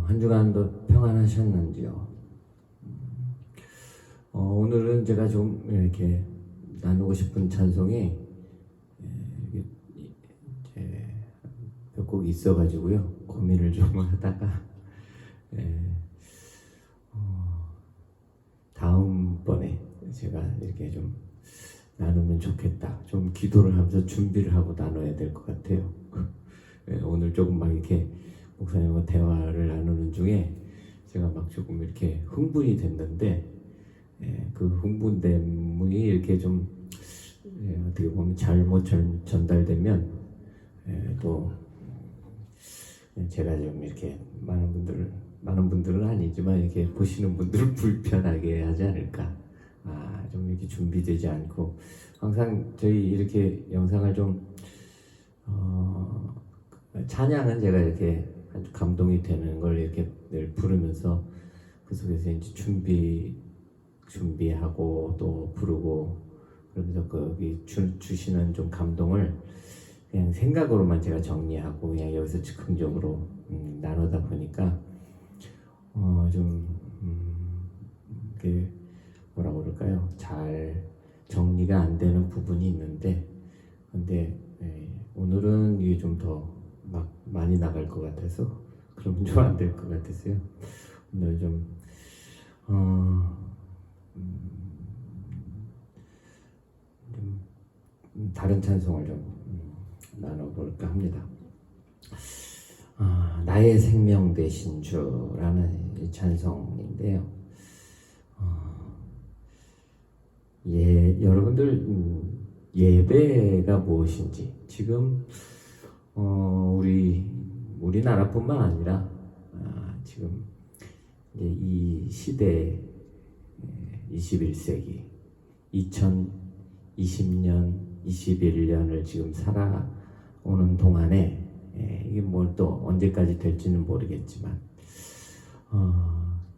한 주간도 평안하셨는지요? 오늘은 제가 좀 이렇게 나누고 싶은 찬송이 이제 몇 곡 있어가지고요. 고민을 좀 하다가 다음번에 제가 이렇게 좀 나누면 좋겠다. 좀 기도를 하면서 준비를 하고 나눠야 될 것 같아요. 오늘 조금 막 이렇게 목사님과 대화를 나누는 중에 제가 막 조금 이렇게 흥분이 됐는데 그 흥분됨이 이렇게 좀 어떻게 보면 잘못 전달되면 또 제가 좀 이렇게 많은 분들은 아니지만 이렇게 보시는 분들을 불편하게 하지 않을까. 좀 이렇게 준비되지 않고 항상 저희 이렇게 영상을 좀 찬양은 제가 이렇게 아주 감동이 되는 걸 이렇게 늘 부르면서 그 속에서 이제 준비하고 또 부르고 그러면서 거기 주시는 좀 감동을 그냥 생각으로만 제가 정리하고 그냥 여기서 즉흥적으로 나누다 보니까 이게 뭐라 그럴까요? 잘 정리가 안 되는 부분이 있는데 근데 오늘은 이게 좀 더 막 많이 나갈 것 같아서 그러면 좀 안 될 것 같았어요. 오늘 좀 다른 찬송을 좀 나눠볼까 합니다. 나의 생명 되신 주라는 이 찬송인데요. 여러분들 예배가 무엇인지 지금 우리나라뿐만 아니라 지금 이제 이 시대 21세기 2020년 21년을 지금 살아오는 동안에 이게 뭘 또 언제까지 될지는 모르겠지만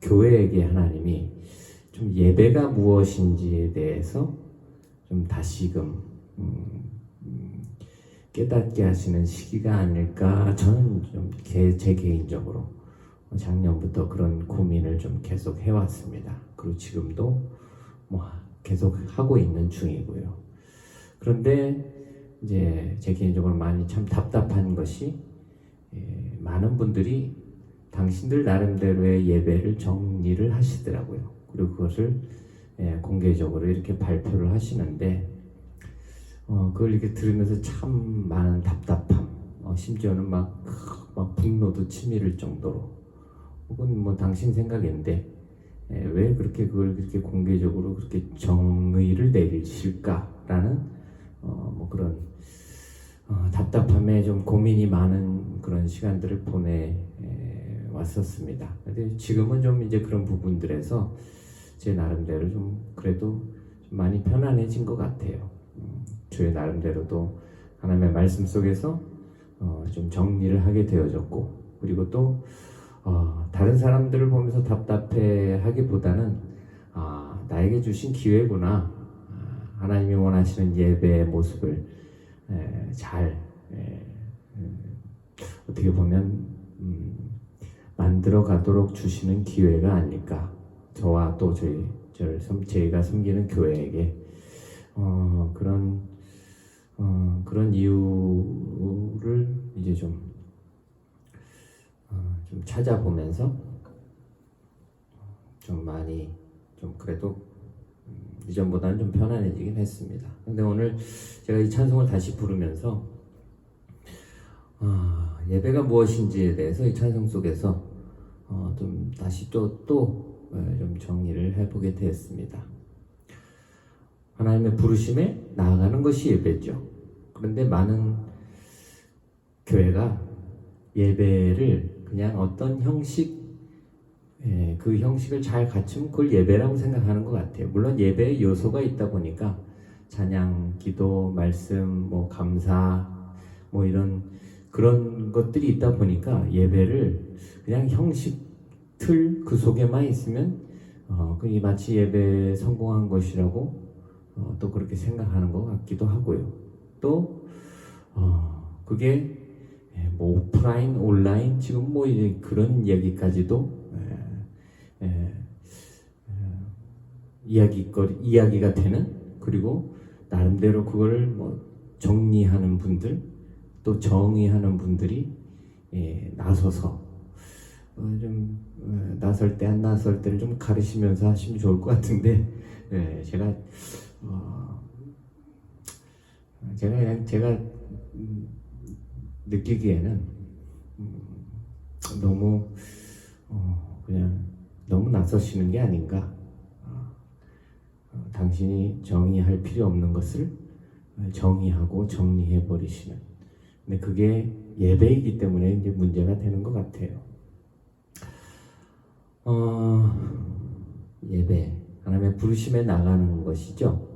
교회에게 하나님이 좀 예배가 무엇인지에 대해서 좀 다시금 깨닫게 하시는 시기가 아닐까 저는 좀 제 개인적으로 작년부터 그런 고민을 좀 계속 해왔습니다. 그리고 지금도 뭐 계속 하고 있는 중이고요. 그런데 이제 제 개인적으로 많이 참 답답한 것이 많은 분들이 당신들 나름대로의 예배를 정리를 하시더라고요. 그리고 그것을 공개적으로 이렇게 발표를 하시는데 그걸 이렇게 들으면서 참 많은 답답함, 심지어는 막 분노도 치밀을 정도로 혹은 뭐 당신 생각인데 왜 그렇게 그걸 그렇게 공개적으로 그렇게 정의를 내리실까라는 뭐 그런 답답함에 좀 고민이 많은 그런 시간들을 보내왔었습니다. 근데 지금은 좀 이제 그런 부분들에서 제 나름대로 좀 그래도 좀 많이 편안해진 것 같아요. 저의 나름대로도 하나님의 말씀 속에서 좀 정리를 하게 되어졌고 그리고 또 다른 사람들을 보면서 답답해하기보다는 나에게 주신 기회구나. 하나님이 원하시는 예배의 모습을 잘 어떻게 보면 만들어 가도록 주시는 기회가 아닐까. 저와 또 저희가 섬기는 교회에게 그런 이유를 이제 좀 찾아보면서 좀 많이 좀 그래도 이전보다는 좀 편안해지긴 했습니다. 근데 오늘 제가 이 찬송을 다시 부르면서 예배가 무엇인지에 대해서 이 찬송 속에서 좀 다시 좀 정리를 해보게 되었습니다. 하나님의 부르심에 나아가는 것이 예배죠. 그런데 많은 교회가 예배를 그냥 어떤 형식, 그 형식을 잘 갖추면 그걸 예배라고 생각하는 것 같아요. 물론 예배의 요소가 있다 보니까 찬양, 기도, 말씀, 뭐 감사, 뭐 그런 것들이 있다 보니까 예배를 그냥 형식, 틀, 그 속에만 있으면 그게 마치 예배에 성공한 것이라고 또 그렇게 생각하는 것 같기도 하고요. 또 그게 뭐 오프라인, 온라인 지금 뭐 이제 그런 얘기까지도 이야기가 되는, 그리고 나름대로 그걸 뭐 정리하는 분들, 또 정의하는 분들이 나서서 좀 나설 때 안 나설 때를 좀 가르치면서 하시면 좋을 것 같은데, 제가 느끼기에는 너무 그냥 너무 나서시는 게 아닌가. 당신이 정의할 필요 없는 것을 정의하고 정리해 버리시는. 근데 그게 예배이기 때문에 이제 문제가 되는 것 같아요. 예배, 하나님의 부르심에 나가는 것이죠.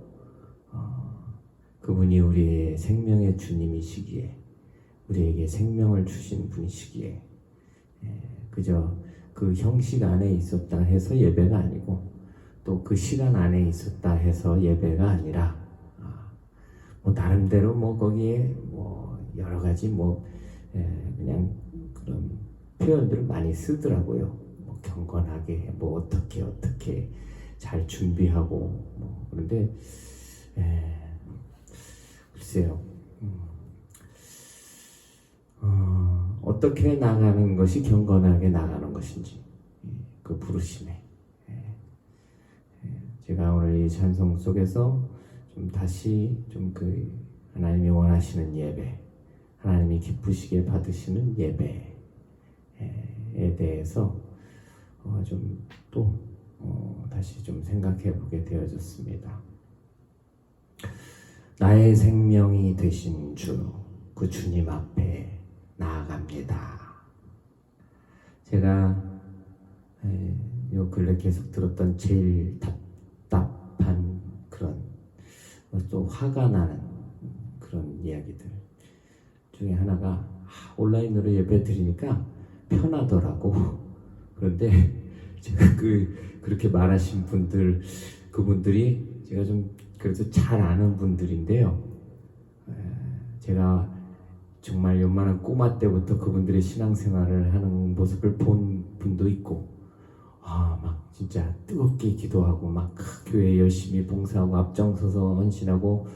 그분이 우리의 생명의 주님이시기에, 우리에게 생명을 주신 분이시기에, 그저 그 형식 안에 있었다 해서 예배가 아니고, 또 그 시간 안에 있었다 해서 예배가 아니라, 뭐 나름대로 뭐 거기에 뭐 여러 가지 뭐 그냥 그런 표현들을 많이 쓰더라고요. 뭐 경건하게, 뭐 어떻게 잘 준비하고, 뭐 그런데 글쎄요. 어떻게 나가는 것이 경건하게 나가는 것인지, 그 부르심에 제가 오늘 이 찬송 속에서 좀 다시 좀 그 하나님이 원하시는 예배, 하나님이 기쁘시게 받으시는 예배에 대해서 좀 또 다시 좀 생각해 보게 되어졌습니다. 나의 생명이 되신 주, 그 주님 앞에 나아갑니다. 제가 요 근래 계속 들었던 제일 답답한 그런, 또 화가 나는 그런 이야기들 중에 하나가, 온라인으로 예배 드리니까 편하더라고. 그런데 제가 그렇게 말하신 분들, 그분들이 제가 좀 그래도 잘 아는 분들인데요. 제가 정말 요만한 꼬마 때부터 그분들의 신앙생활을 하는 모습을 본 분도 있고, 막 진짜 뜨겁게 기도하고 막 교회에 열심히 봉사하고 앞장서서 헌신하고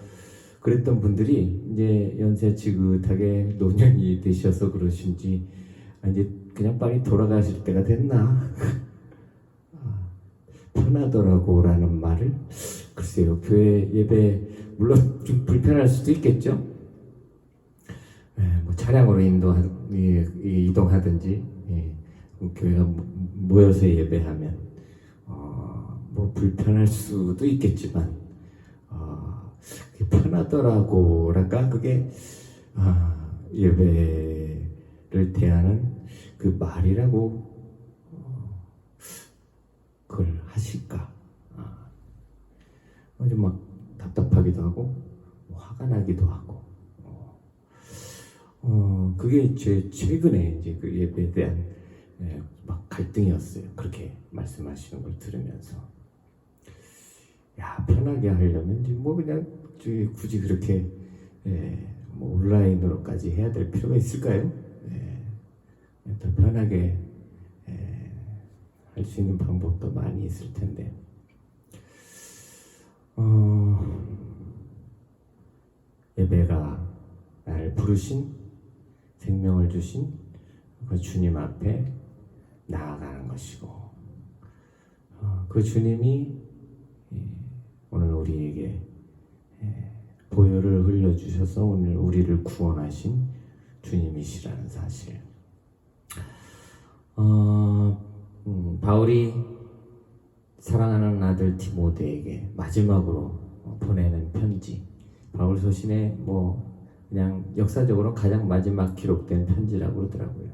그랬던 분들이 이제 연세 지긋하게 노년이 되셔서 그러신지, 이제 그냥 빨리 돌아가실 때가 됐나? 편하더라고 라는 말을, 글쎄요, 교회 예배 물론 좀 불편할 수도 있겠죠. 뭐 차량으로 이동하든지, 교회가 모여서 예배하면 뭐 불편할 수도 있겠지만, 편하더라고랄까, 그게 예배를 대하는 그 말이라고 그걸 하실까? 좀 막 답답하기도 하고 화가 나기도 하고, 그게 제 최근에 이제 그 예배에 대한 막 갈등이었어요. 그렇게 말씀하시는 걸 들으면서, 야, 편하게 하려면 이제 뭐 그냥 굳이 그렇게 뭐 온라인으로까지 해야 될 필요가 있을까요? 더 편하게 할 수 있는 방법도 많이 있을 텐데, 예배가 나를 부르신, 생명을 주신 그 주님 앞에 나아가는 것이고, 그 주님이 오늘 우리에게 보혈을 흘려주셔서 오늘 우리를 구원하신 주님이시라는 사실. 바울이 사랑하는 아들 디모데에게 마지막으로 보내는 편지, 바울 서신의 뭐 그냥 역사적으로 가장 마지막 기록된 편지라고 그러더라고요.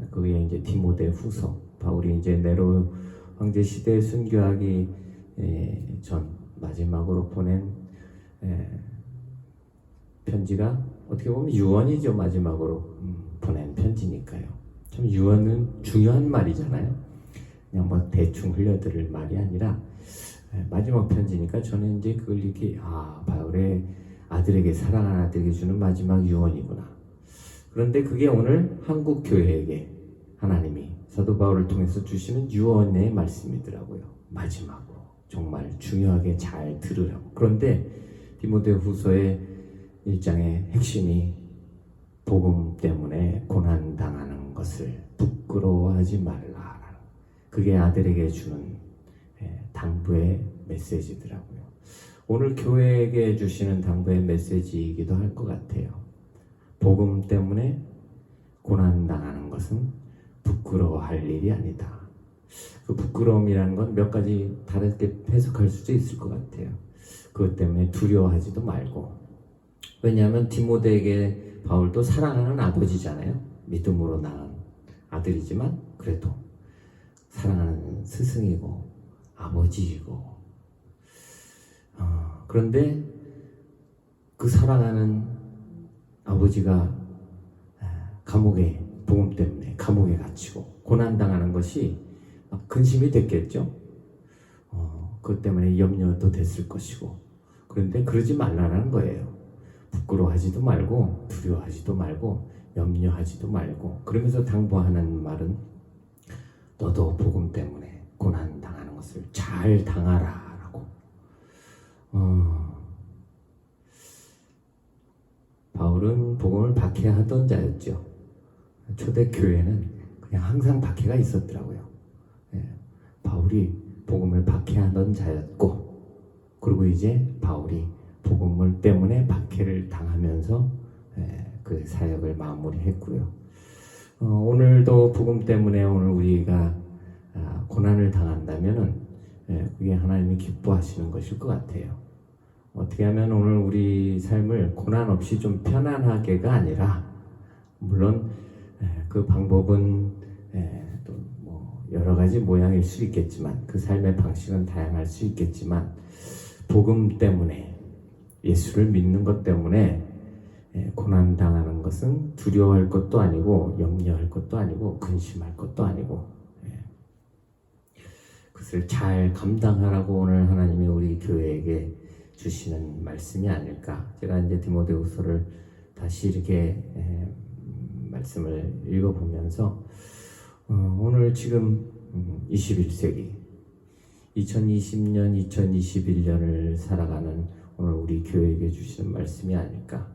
그게 이제 디모데 후서, 바울이 이제 네로 황제 시대에 순교하기 전 마지막으로 보낸 편지가 어떻게 보면 유언이죠. 마지막으로 보낸 편지니까요. 참 유언은 중요한 말이잖아요. 그냥 뭐 대충 흘려들을 말이 아니라 마지막 편지니까 저는 이제 그걸 이렇게 바울의 아들에게, 사랑하는 아들에게 주는 마지막 유언이구나. 그런데 그게 오늘 한국 교회에게 하나님이 사도 바울을 통해서 주시는 유언의 말씀이더라고요. 마지막으로 정말 중요하게 잘 들으라고. 그런데 디모데후서의 1장의 핵심이 복음 때문에 고난당하는 것을 부끄러워하지 말라. 그게 아들에게 주는 당부의 메시지더라고요. 오늘 교회에게 주시는 당부의 메시지이기도 할 것 같아요. 복음 때문에 고난당하는 것은 부끄러워할 일이 아니다. 그 부끄러움이라는 건 몇 가지 다르게 해석할 수도 있을 것 같아요. 그것 때문에 두려워하지도 말고. 왜냐하면 디모데에게 바울도 사랑하는 아버지잖아요. 믿음으로 낳은 아들이지만 그래도 사랑하는 스승이고 아버지이고. 그런데 그 사랑하는 아버지가 감옥에, 복음 때문에 감옥에 갇히고 고난당하는 것이 막 근심이 됐겠죠. 그것 때문에 염려도 됐을 것이고. 그런데 그러지 말라는 거예요. 부끄러워하지도 말고 두려워하지도 말고 염려하지도 말고. 그러면서 당부하는 말은 너도 복음 때문에 고난당하는 것을 잘 당하라 라고. 바울은 복음을 박해하던 자였죠. 초대교회는 그냥 항상 박해가 있었더라고요. 바울이 복음을 박해하던 자였고, 그리고 이제 바울이 복음을 때문에 박해를 당하면서 그 사역을 마무리했고요. 오늘도 복음 때문에 오늘 우리가 고난을 당한다면은 그게 하나님이 기뻐하시는 것일 것 같아요. 어떻게 하면 오늘 우리 삶을 고난 없이 좀 편안하게가 아니라, 물론 그 방법은 또 뭐 여러 가지 모양일 수 있겠지만, 그 삶의 방식은 다양할 수 있겠지만, 복음 때문에, 예수를 믿는 것 때문에 고난 당하는 것은 두려워할 것도 아니고 염려할 것도 아니고 근심할 것도 아니고, 그것을 잘 감당하라고 오늘 하나님이 우리 교회에게 주시는 말씀이 아닐까. 제가 이제 디모데후서를 다시 이렇게 말씀을 읽어보면서 오늘 지금 21세기 2020년 2021년을 살아가는 오늘 우리 교회에게 주시는 말씀이 아닐까.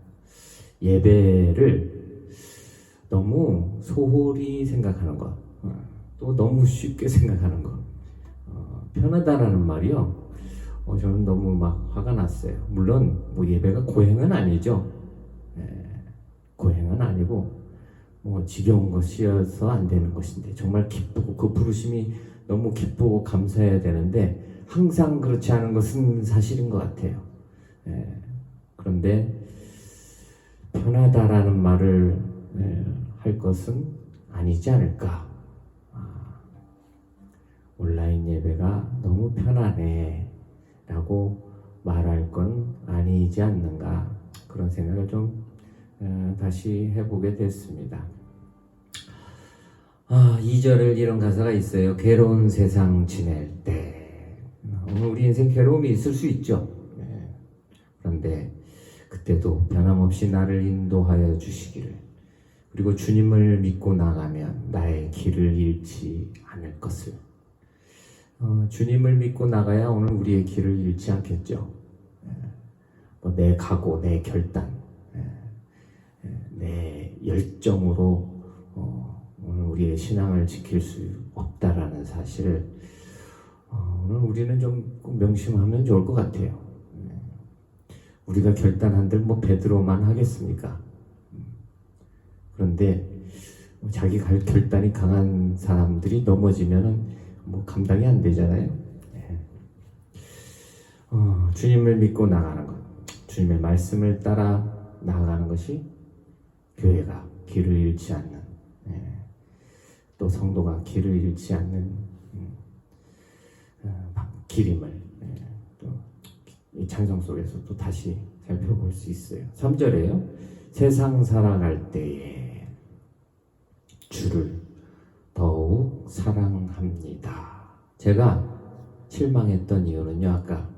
예배를 너무 소홀히 생각하는 것, 또 너무 쉽게 생각하는 것, 편하다라는 말이요, 저는 너무 막 화가 났어요. 물론 뭐 예배가 고행은 아니죠. 고행은 아니고 뭐 지겨운 것이어서 안 되는 것인데, 정말 기쁘고 그 부르심이 너무 기쁘고 감사해야 되는데 항상 그렇지 않은 것은 사실인 것 같아요. 그런데 편하다라는 말을 할 것은 아니지 않을까. 온라인 예배가 너무 편하네 라고 말할 건 아니지 않는가, 그런 생각을 좀 다시 해보게 됐습니다. 2절을 이런 가사가 있어요. 괴로운 세상 지낼 때. 오늘 우리 인생 괴로움이 있을 수 있죠. 그런데 그때도 변함없이 나를 인도하여 주시기를, 그리고 주님을 믿고 나가면 나의 길을 잃지 않을 것을. 주님을 믿고 나가야 오늘 우리의 길을 잃지 않겠죠. 내 각오, 내 결단, 내 열정으로 오늘 우리의 신앙을 지킬 수 없다라는 사실을 오늘 우리는 좀 명심하면 좋을 것 같아요. 우리가 결단한들 뭐 베드로만 하겠습니까? 그런데 자기 결단이 강한 사람들이 넘어지면은 뭐 감당이 안 되잖아요. 주님을 믿고 나가는 것, 주님의 말씀을 따라 나아가는 것이 교회가 길을 잃지 않는, 또 성도가 길을 잃지 않는 길임을 또 이 찬송 속에서 또 다시 살펴볼 수 있어요. 3절에요. 세상 살아갈 때에 주를 더욱 사랑합니다. 제가 실망했던 이유는요, 아까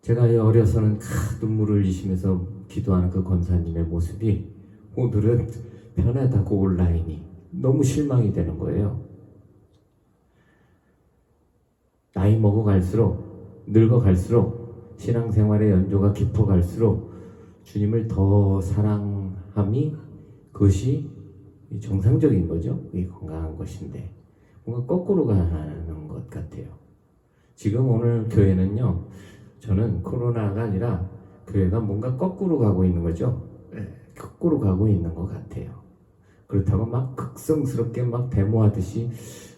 제가 어려서는 눈물을 흘리시면서 기도하는 그 권사님의 모습이 오늘은 편하다고 온라인이 너무 실망이 되는 거예요. 나이 먹어갈수록, 늙어갈수록, 신앙생활의 연조가 깊어갈수록 주님을 더 사랑함이 그것이 정상적인 거죠. 이 건강한 것인데 뭔가 거꾸로 가는 것 같아요. 지금 오늘 교회는요, 저는 코로나가 아니라 교회가 뭔가 거꾸로 가고 있는 거죠. 거꾸로 가고 있는 것 같아요. 그렇다고 막 극성스럽게 막 데모하듯이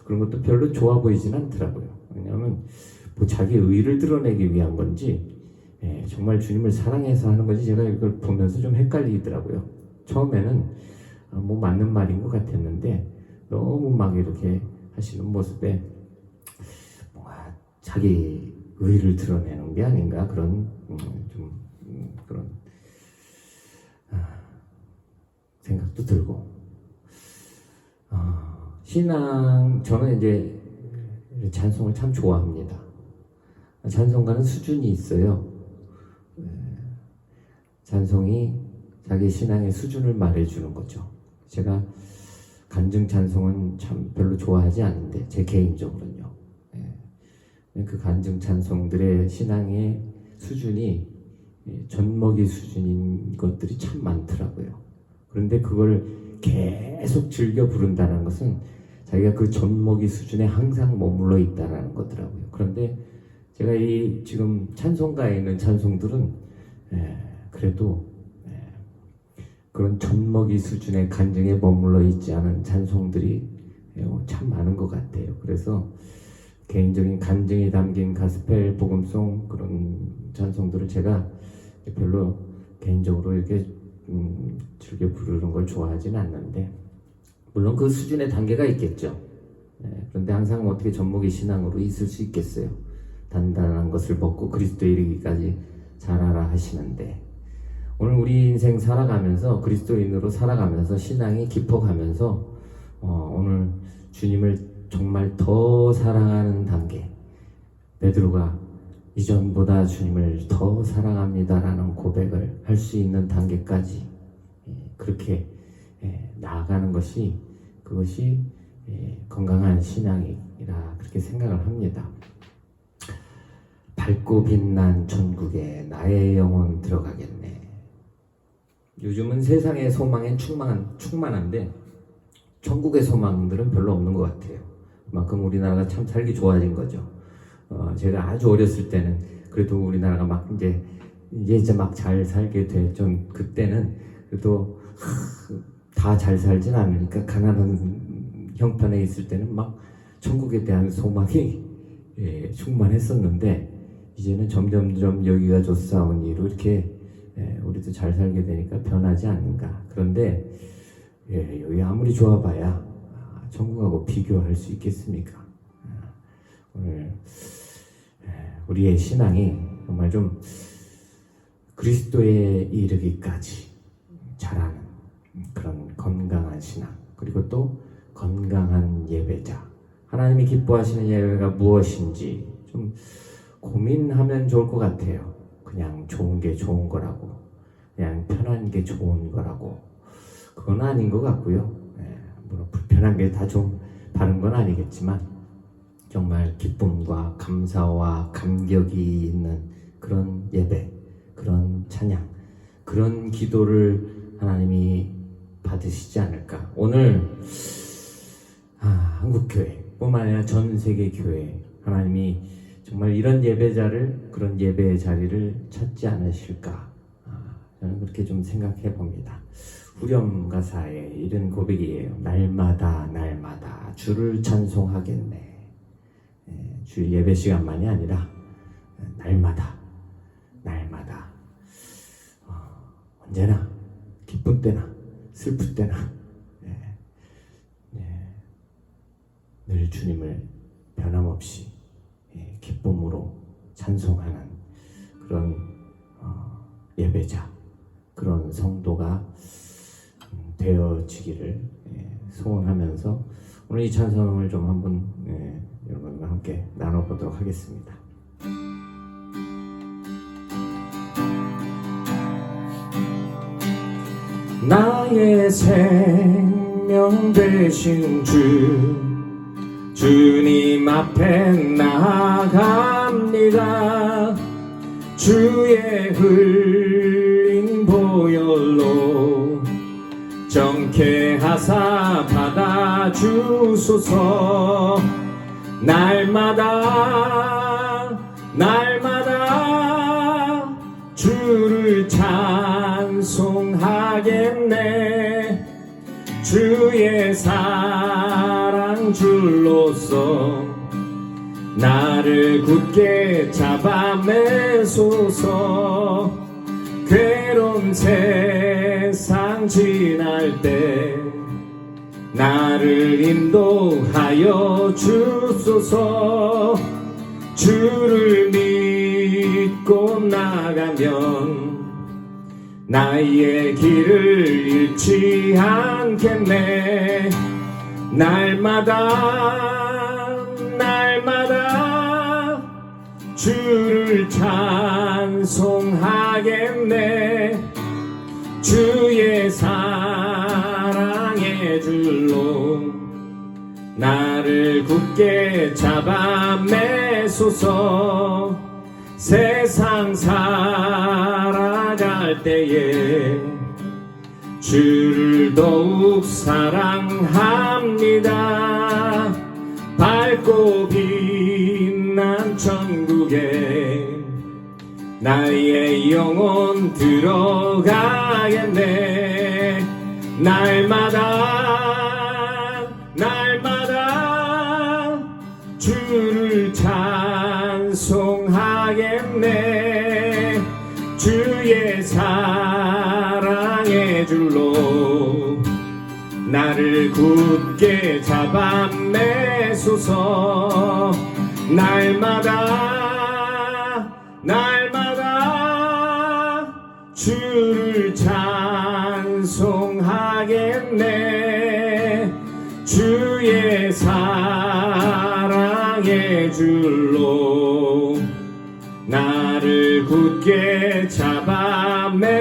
그런 것도 별로 좋아 보이진 않더라고요. 왜냐하면 뭐 자기 의를 드러내기 위한 건지 정말 주님을 사랑해서 하는 건지 제가 이걸 보면서 좀 헷갈리더라고요. 처음에는 뭐 맞는 말인 것 같았는데 너무 막 이렇게 하시는 모습에 뭔가 자기 의를 드러내는 게 아닌가 그런 그런 생각도 들고 신앙 저는 이제 찬송을 참 좋아합니다. 찬송가는 수준이 있어요. 찬송이 자기 신앙의 수준을 말해주는 거죠. 제가 간증 찬송은 참 별로 좋아하지 않는데 제 개인적으로는요. 그 간증 찬송들의 신앙의 수준이 젖먹이 수준인 것들이 참 많더라고요. 그런데 그걸 계속 즐겨 부른다는 것은 자기가 그 젖먹이 수준에 항상 머물러 있다는 거더라고요. 그런데 제가 이 지금 찬송가에 있는 찬송들은 그래도 그런 젖먹이 수준의 간증에 머물러 있지 않은 찬송들이 참 많은 것 같아요. 그래서 개인적인 간증이 담긴 가스펠 복음송 그런 찬송들을 제가 별로 개인적으로 이렇게 즐겨 부르는 걸 좋아하지는 않는데 물론 그 수준의 단계가 있겠죠. 그런데 항상 어떻게 젖먹이 신앙으로 있을 수 있겠어요. 단단한 것을 먹고 그리스도에 이르기까지 자라라 하시는데 오늘 우리 인생 살아가면서 그리스도인으로 살아가면서 신앙이 깊어가면서 오늘 주님을 정말 더 사랑하는 단계 베드로가 이전보다 주님을 더 사랑합니다라는 고백을 할 수 있는 단계까지 그렇게 나아가는 것이 그것이 건강한 신앙이라 그렇게 생각을 합니다. 밝고 빛난 천국에 나의 영혼 들어가겠네. 요즘은 세상의 소망엔 충만한데 천국의 소망들은 별로 없는 것 같아요. 그만큼 우리나라가 참 살기 좋아진 거죠. 제가 아주 어렸을 때는 그래도 우리나라가 막 이제 막 잘 살게 됐죠. 그때는 그래도 다 잘 살진 않으니까 가난한 형편에 있을 때는 막 천국에 대한 소망이 충만했었는데 이제는 점점점 여기가 좋사오니로 이렇게 우리도 잘 살게 되니까 변하지 않는가. 그런데 여기 아무리 좋아봐야 천국하고 비교할 수 있겠습니까? 오늘 우리의 신앙이 정말 좀 그리스도에 이르기까지 자라는 그런 건강한 신앙 그리고 또 건강한 예배자 하나님이 기뻐하시는 예배가 무엇인지 좀 고민하면 좋을 것 같아요. 그냥 좋은 게 좋은 거라고 그냥 편한 게 좋은 거라고 그건 아닌 것 같고요. 물론 불편한 게 다 좀 바른 건 아니겠지만 정말 기쁨과 감사와 감격이 있는 그런 예배, 그런 찬양, 그런 기도를 하나님이 받으시지 않을까. 오늘 한국교회뿐만 아니라 전 세계 교회 하나님이 정말 이런 예배자를 그런 예배의 자리를 찾지 않으실까. 저는 그렇게 좀 생각해 봅니다. 후렴 가사에 이런 고백이에요. 날마다 주를 찬송하겠네. 주 예배 시간만이 아니라 날마다 언제나 기쁜 때나 슬플 때나 늘 주님을 변함없이 기쁨으로 찬송하는 그런 예배자 그런 성도가 되어지기를 소원하면서 오늘 이 찬송을 좀 한번 여러분과 함께 나눠보도록 하겠습니다. 나의 생명 되신 주님 앞에 나아갑니다. 주의 흘린 보혈로 정케 하사 받아주소서. 날마다 주를 찬송하겠네. 주의 사랑 줄로서 나를 굳게 잡아매소서. 괴로운 세상 지날 때 나를 인도하여 주소서. 주를 믿고 나가면 나의 길을 잃지 않겠네. 날마다 주를 찬송하겠네. 주의 사랑의 줄로 나를 굳게 잡아매소서. 세상 살아갈 때에 주를 더욱 사랑합니다. 밝고 빛난 천국에 나의 영혼 들어가겠네. 날마다 주를 찬송하겠네. 주의 사랑의 줄로 나를 굳게 잡아매소서. 날마다 주를 찬송하겠네. 주의 사랑의 줄로 나를 굳게 잡아매소서.